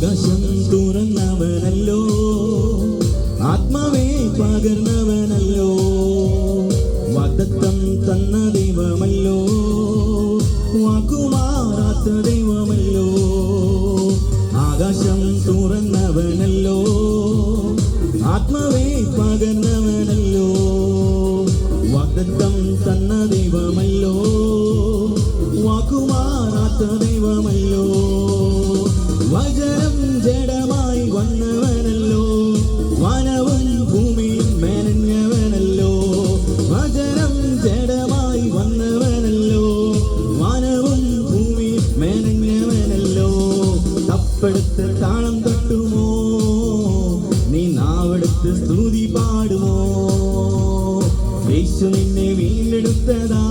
ആകാശം തുറന്നവനല്ലോ, ആത്മാവേ പകർന്നവനല്ലോ, വാഗ്ദത്തം തന്ന ദൈവമല്ലോ, വാക്കുമാറാത്ത ദൈവമല്ലോ. ആകാശം തുറന്നവനല്ലോ, ആത്മാവേ പകർന്നവനല്ലോ, വാഗ്ദത്തം തന്ന ദൈവമല്ലോ, വാക്കുമാറാത്ത ദൈവമല്ലോ. വചനം ജഡമായി വന്നവനല്ലോ, വാനവും ഭൂമിയും മെനഞ്ഞവനല്ലോ. വചനം ജഡമായി വന്നവനല്ലോ, വാനവും ഭൂമിയും മെനഞ്ഞവനല്ലോ. തപ്പെടുത്ത് താളം തട്ടുമോ, നീ നാവെടുത്ത് സ്തുതി പാടുമോ? യേശു നിന്നെ വീണ്ടെടുത്തതാ,